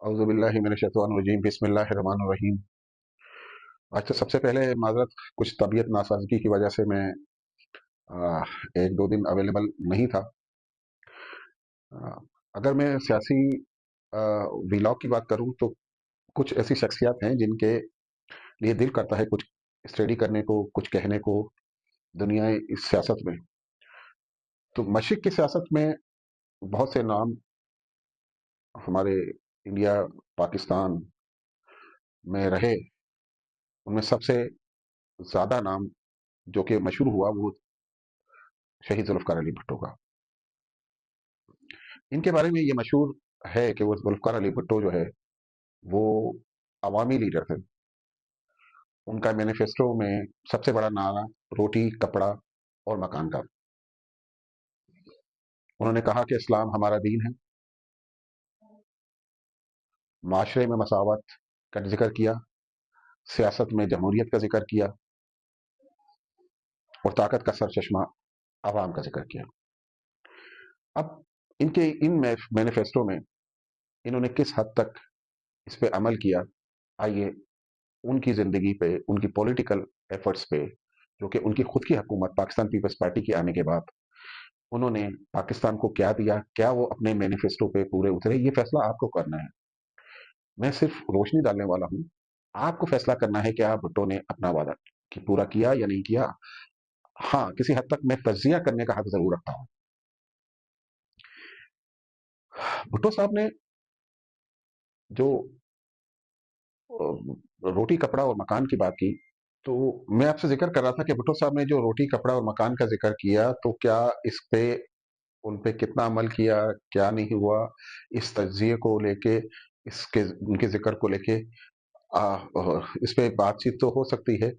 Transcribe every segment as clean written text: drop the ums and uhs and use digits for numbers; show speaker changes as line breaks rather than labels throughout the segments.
अऊज़ु बिल्लाहि मिनश्शैतानिर्रजीम बिस्मिल्लाहिर्रहमानिर्रहीम। आज तो सबसे पहले माज़रत, कुछ तबीयत नासाज़गी की वजह से मैं 1-2 दिन अवेलेबल नहीं था। अ, अगर मैं सियासी अ, व्लॉग की बात करूँ तो कुछ ऐसी शख्सियत हैं जिनके लिए दिल करता है कुछ स्टडी करने को, कुछ कहने को दुनियाए इस सियासत में। तो मशरिक़ की सियासत में बहुत से नाम हमारे इंडिया, पाकिस्तान में रहे। उनमें सबसे ज़्यादा नाम जो कि मशहूर हुआ वो शहीद ज़ुल्फ़िकार अली भुट्टो का। इनके बारे में ये मशहूर है कि वो ज़ुल्फ़िकार अली भुट्टो जो है वो अवामी लीडर थे। उनका मैनिफेस्टो में सबसे बड़ा नारा रोटी, कपड़ा और मकान का। उन्होंने कहा कि इस्लाम हमारा दीन है, माशरे में मसावत का ज़िक्र किया, सियासत में जमहूरियत का ज़िक्र किया और ताकत का सरचश्मा अवाम का ज़िक्र किया। अब इनके इन मैनिफेस्टो में इन्होंने किस हद तक इस पे अमल किया, आइए उनकी ज़िंदगी पे, उनकी पॉलिटिकल एफर्ट्स पे, जो कि उनकी खुद की हुकूमत पाकिस्तान पीपल्स पार्टी के आने के बाद उन्होंने पाकिस्तान को क्या दिया, क्या वो अपने मैनिफेस्टो पे पूरे उतरे, ये फैसला आपको करना है। मैं सिर्फ रोशनी डालने वाला हूँ। आपको फैसला करना है कि आप भुट्टो ने अपना वादा कि पूरा किया या नहीं किया। हाँ, किसी हद तक मैं तज्जिया करने का हक जरूर रखता हूँ। भुट्टो साहब ने जो रोटी, कपड़ा और मकान की बात की, तो मैं आपसे जिक्र कर रहा था कि भुट्टो साहब ने जो रोटी, कपड़ा और मकान का जिक्र किया, तो क्या इस पे उन पे कितना अमल किया, क्या नहीं हुआ, इस तज्जिए को लेके, इसके उनके ज़िक्र को लेके इस पे बातचीत तो हो सकती है।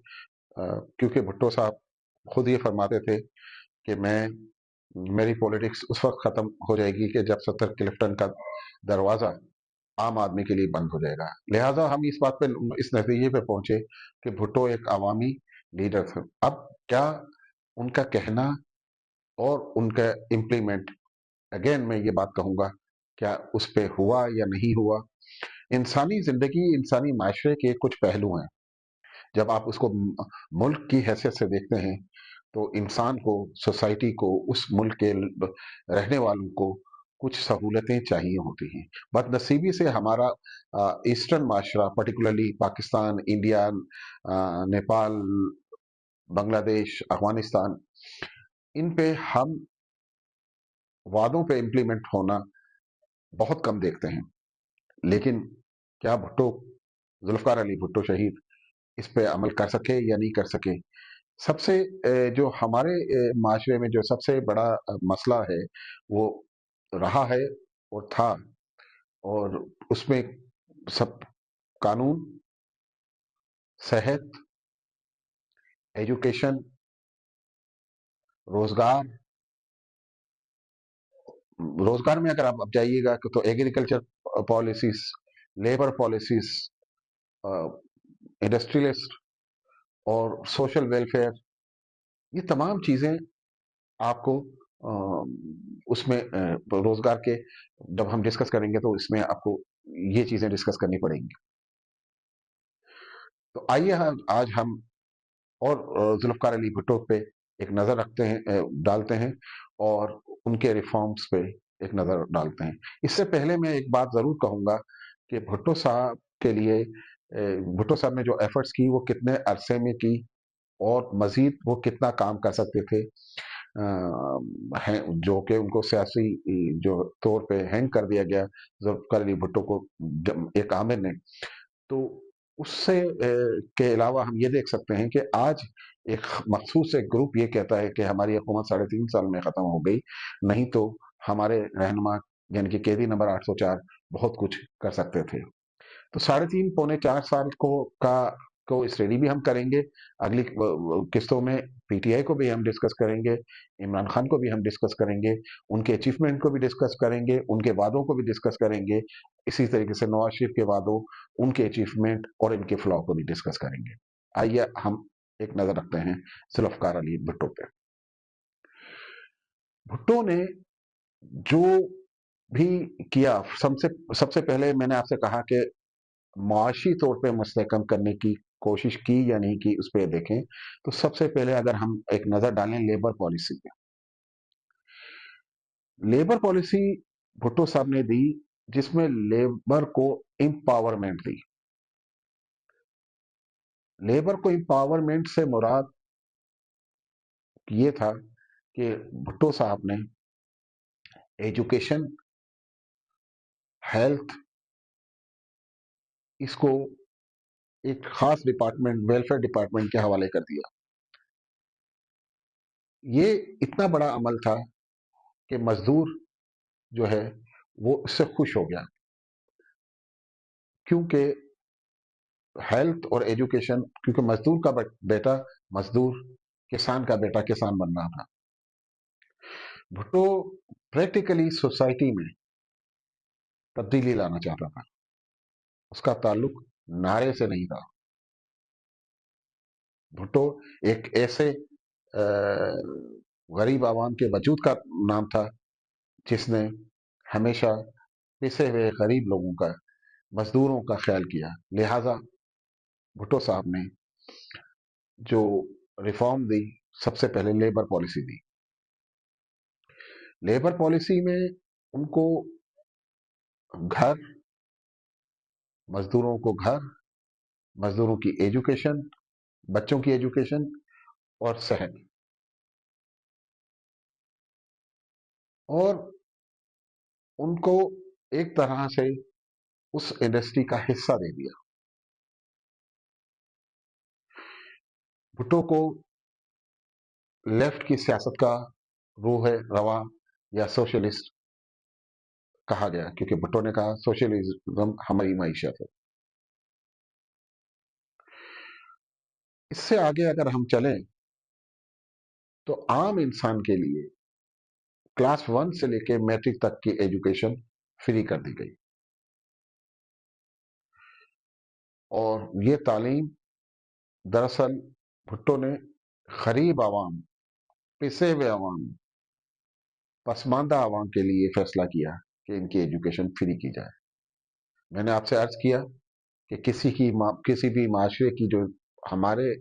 क्योंकि भुट्टो साहब खुद ये फरमाते थे कि मेरी पॉलिटिक्स उस वक़्त ख़त्म हो जाएगी कि जब 70 क्लिफ्टन का दरवाज़ा आम आदमी के लिए बंद हो जाएगा। लिहाज़ा हम इस बात पे इस नतीजे पे पहुँचे कि भुट्टो एक अवामी लीडर थे। अब क्या उनका कहना और उनका इम्प्लीमेंट, अगेन मैं ये बात कहूँगा, क्या उस पे हुआ या नहीं हुआ? इंसानी ज़िंदगी, इंसानी माशरे के कुछ पहलू हैं। जब आप उसको मुल्क की हैसियत से देखते हैं, तो इंसान को, सोसाइटी को, उस मुल्क के रहने वालों को कुछ सहूलतें चाहिए होती हैं। बदनसीबी से हमारा ईस्टर्न माशरा, पर्टिकुलरली पाकिस्तान, इंडिया, नेपाल, बांग्लादेश, अफगानिस्तान, इन पे हम वादों पे इम्प्लीमेंट होना बहुत कम देखते हैं। लेकिन क्या भुट्टो, जुल्फ़िकार अली भुट्टो शहीद इस पे अमल कर सके या नहीं कर सके? सबसे जो हमारे माशरे में जो सबसे बड़ा मसला है वो रहा है और था, और उसमें सब कानून, सेहत, एजुकेशन, रोजगार। रोजगार में अगर आप जाइएगा तो agriculture policies, labour policies, industrialist और सोशल वेलफेयर, ये तमाम चीजें आपको उसमें रोजगार के जब हम डिस्कस करेंगे तो इसमें आपको ये चीजें डिस्कस करनी पड़ेंगी। तो आइए आज हम और जुल्फ़िकार अली भुट्टो पे एक नज़र रखते हैं, डालते हैं, और उनके रिफॉर्म्स पे एक नज़र डालते हैं। इससे पहले मैं एक बात ज़रूर कहूँगा कि भुट्टो साहब के लिए भुट्टो साहब ने जो एफर्ट्स की वो कितने अरसे में की और मज़ीद वो कितना काम कर सकते थे, हैं जो कि उनको सियासी जो तौर पे हैंग कर दिया गया जुल्फ़िकार अली भुट्टो को एक आमिर ने। तो उससे के अलावा हम ये देख सकते हैं कि आज एक मखसूस एक ग्रुप ये कहता है कि हमारी हुकूमत 3.5 साल में ख़त्म हो गई, नहीं तो हमारे रहनुमा यानी कि कैदी नंबर 804 बहुत कुछ कर सकते थे। तो 3.5 पौने 4 साल को स्टडी भी हम करेंगे। अगली किस्तों में पीटीआई को भी हम डिस्कस करेंगे, इमरान खान को भी हम डिस्कस करेंगे, उनके अचीवमेंट को भी डिस्कस करेंगे, उनके वादों को भी डिस्कस करेंगे। इसी तरीके से नवाज शरीफ के वादों, उनके अचीवमेंट और इनके फ्लॉ को भी डिस्कस करेंगे। आइए हम एक नजर रखते हैं जुल्फ़िकार अली भुट्टो पे। भुट्टो ने जो भी किया। सबसे सबसे पहले मैंने आपसे कहा कि मुआशी तौर पे मुस्तहकम करने की कोशिश की या नहीं की, उस पर देखें। तो सबसे पहले अगर हम एक नज़र डालें लेबर पॉलिसी पे, लेबर पॉलिसी भुट्टो साहब ने दी, जिसमें लेबर को एम्पावरमेंट दी। लेबर को एम्पावरमेंट से मुराद ये था कि भुट्टो साहब ने एजुकेशन, हेल्थ, इसको एक खास डिपार्टमेंट, वेलफेयर डिपार्टमेंट के हवाले कर दिया। ये इतना बड़ा अमल था कि मजदूर जो है वो इससे खुश हो गया, क्योंकि हेल्थ और एजुकेशन, क्योंकि मजदूर का बेटा मजदूर, किसान का बेटा किसान बन रहा था। भुट्टो प्रैक्टिकली सोसाइटी में तब्दीली लाना चाहता था। उसका ताल्लुक नारे से नहीं था। भुट्टो एक ऐसे गरीब आवाम के वजूद का नाम था जिसने हमेशा पिसे हुए गरीब लोगों का, मजदूरों का ख्याल किया। लिहाजा भुट्टो साहब ने जो रिफॉर्म दी, सबसे पहले लेबर पॉलिसी दी। लेबर पॉलिसी में उनको घर, मजदूरों को घर, मजदूरों की एजुकेशन, बच्चों की एजुकेशन और सेहत, और उनको एक तरह से उस इंडस्ट्री का हिस्सा दे दिया। भुट्टो को लेफ्ट की सियासत का रूह है रवा या सोशलिस्ट कहा गया, क्योंकि भुट्टो ने कहा सोशलिज्म हमारी मीशत है। इससे आगे अगर हम चलें तो आम इंसान के लिए क्लास 1 से लेकर मैट्रिक तक की एजुकेशन फ्री कर दी गई, और ये तालीम दरअसल भुट्टो ने गरीब आवाम, पिसे हुए आवाम, पसमानदा आवाम के लिए फैसला किया कि इनकी एजुकेशन फ्री की जाए। मैंने आपसे अर्ज किया कि किसी भी माशरे की, जो हमारे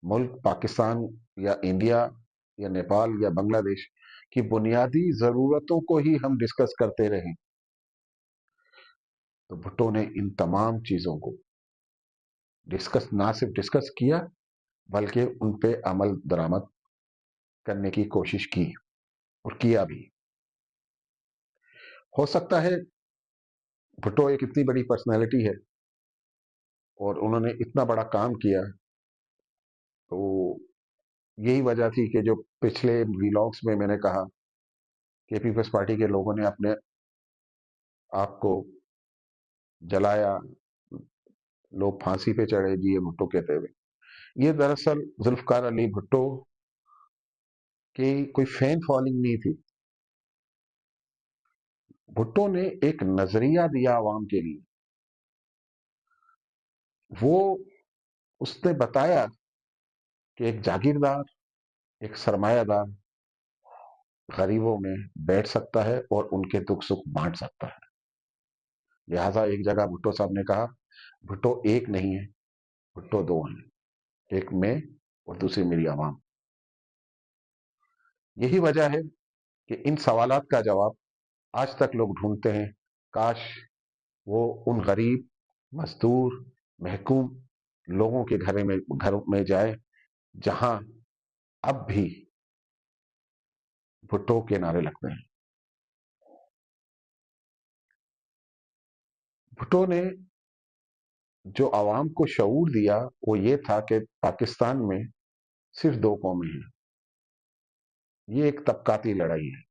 मुल्क पाकिस्तान या इंडिया या नेपाल या बांग्लादेश की बुनियादी जरूरतों को ही हम डिस्कस करते रहे, तो भुट्टो ने इन तमाम चीजों को डिस्कस, ना सिर्फ डिस्कस किया, बल्कि उन पे अमल दरामद करने की कोशिश की और किया भी। हो सकता है भुट्टो एक इतनी बड़ी पर्सनैलिटी है और उन्होंने इतना बड़ा काम किया, तो यही वजह थी कि जो पिछले व्लॉग्स में मैंने कहा कि पीपल्स पार्टी के लोगों ने अपने आप को जलाया, लोग फांसी पे चढ़े जी ये भुट्टो कहते हुए। ये दरअसल जुल्फकार अली भुट्टो की कोई फैन फॉलोइंग नहीं थी। भुट्टो ने एक नजरिया दिया आवाम के लिए। वो उसने बताया कि एक जागीरदार, एक सरमायादार गरीबों में बैठ सकता है और उनके दुख सुख बांट सकता है। लिहाजा एक जगह भुट्टो साहब ने कहा, भुट्टो एक नहीं है, भुट्टो दो हैं, एक मैं और दूसरी मेरी आवाम। यही वजह है कि इन सवालात का जवाब आज तक लोग ढूंढते हैं। काश वो उन गरीब, मजदूर, महकूम लोगों के घर में जाए जहां अब भी भुट्टो के नारे लगते हैं। भुट्टो ने जो आवाम को शऊर दिया वो ये था कि पाकिस्तान में सिर्फ दो कौमें हैं। ये एक तबकाती लड़ाई है।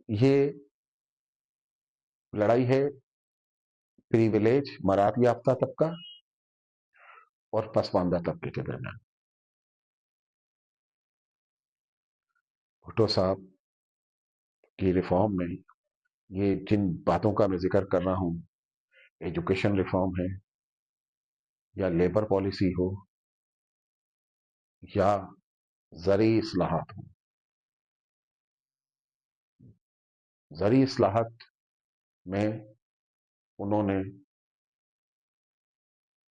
ये लड़ाई है प्रिविलेज, मरात याफ्ता तबका और पसमानदा तबके के दरमियान। भुट्टो साहब की रिफॉर्म में ये जिन बातों का मैं जिक्र कर रहा हूं, एजुकेशन रिफॉर्म है या लेबर पॉलिसी हो या ज़रूरी इस्लाहात हो, زرعی اصلاحات میں انہوں نے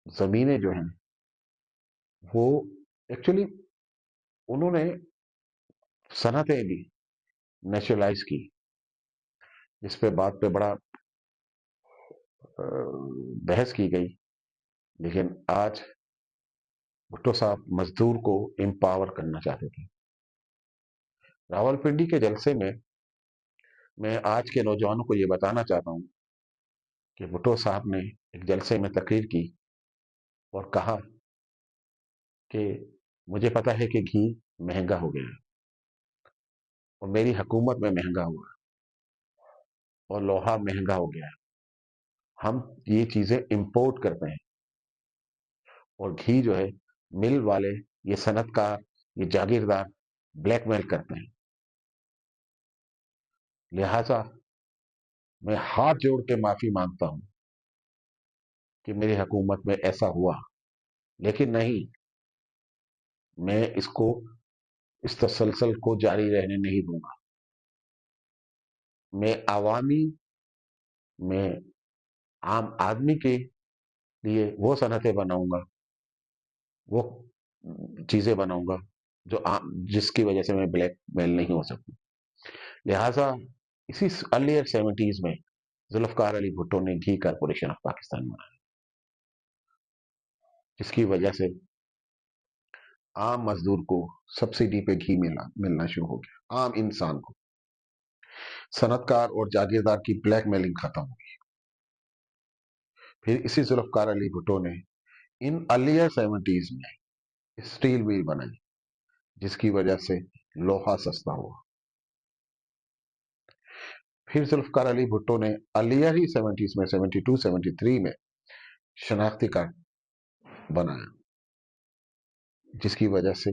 زمینیں جو ہیں وہ ایکچولی انہوں نے صنعتیں بھی نیشنلائز کی، جس پہ بات پہ بڑا بحث کی گئی، لیکن آج بھٹو صاحب مزدور کو امپاور کرنا چاہتے تھے۔ راول پنڈی کے جلسے میں آج کے نوجوانوں کو یہ بتانا چاہتا ہوں کہ بھٹو صاحب نے ایک جلسے میں تقریر کی اور کہا کہ مجھے پتا ہے کہ گھی مہنگا ہو گیا ہے اور میری حکومت میں مہنگا ہوا اور لوہا مہنگا ہو گیا ہے، ہم یہ چیزیں امپورٹ کرتے ہیں اور گھی جو ہے مل والے، یہ صنعت کار، یہ جاگیردار بلیک میل کرتے ہیں، لہذا میں ہاتھ جوڑ کے معافی مانگتا ہوں کہ میری حکومت میں ایسا ہوا، لیکن نہیں، میں اس تسلسل کو جاری رہنے نہیں دوں گا۔ میں عوامی، میں عام آدمی کے لیے وہ صنعتیں بناؤں گا، وہ چیزیں بناؤں گا جس کی وجہ سے میں بلیک میل نہیں ہو سکوں۔ لہٰذا اسی ارلیئر 70s میں ذوالفقار علی بھٹو نے گھی کارپوریشن آف پاکستان بنایا، جس کی وجہ سے عام مزدور کو سبسڈی پہ گھی ملنا شروع ہو گیا، عام انسان کو، صنعت کار اور جاگیردار کی بلیک میلنگ ختم ہوئی۔ پھر اسی ذوالفقار علی بھٹو نے ان ارلیئر 70s میں اسٹیل میل بنائی، جس کی وجہ سے لوہا سستا ہوا۔ پھر ذوالفقار علی بھٹو نے ارلیئر ہی 70s میں 72 73 میں شناختی کارڈ بنایا، جس کی وجہ سے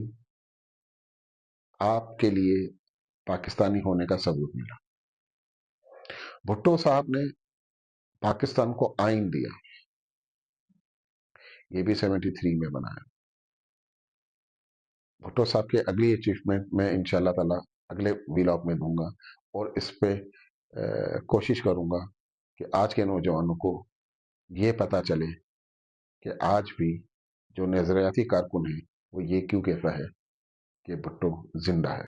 آپ کے لیے پاکستانی ہونے کا ثبوت ملا۔ بھٹو صاحب نے پاکستان کو آئین دیا، یہ بھی 73 میں بنایا۔ بھٹو صاحب کے اگلی اچیومنٹ میں انشاءاللہ تعالی اگلے ویلاگ میں دوں گا، اور اس پہ کوشش کروں گا کہ آج کے نوجوانوں کو یہ پتا چلے کہ آج بھی جو نظریاتی کارکن ہے وہ یہ کیوں کہتا ہے کہ بھٹو زندہ ہے۔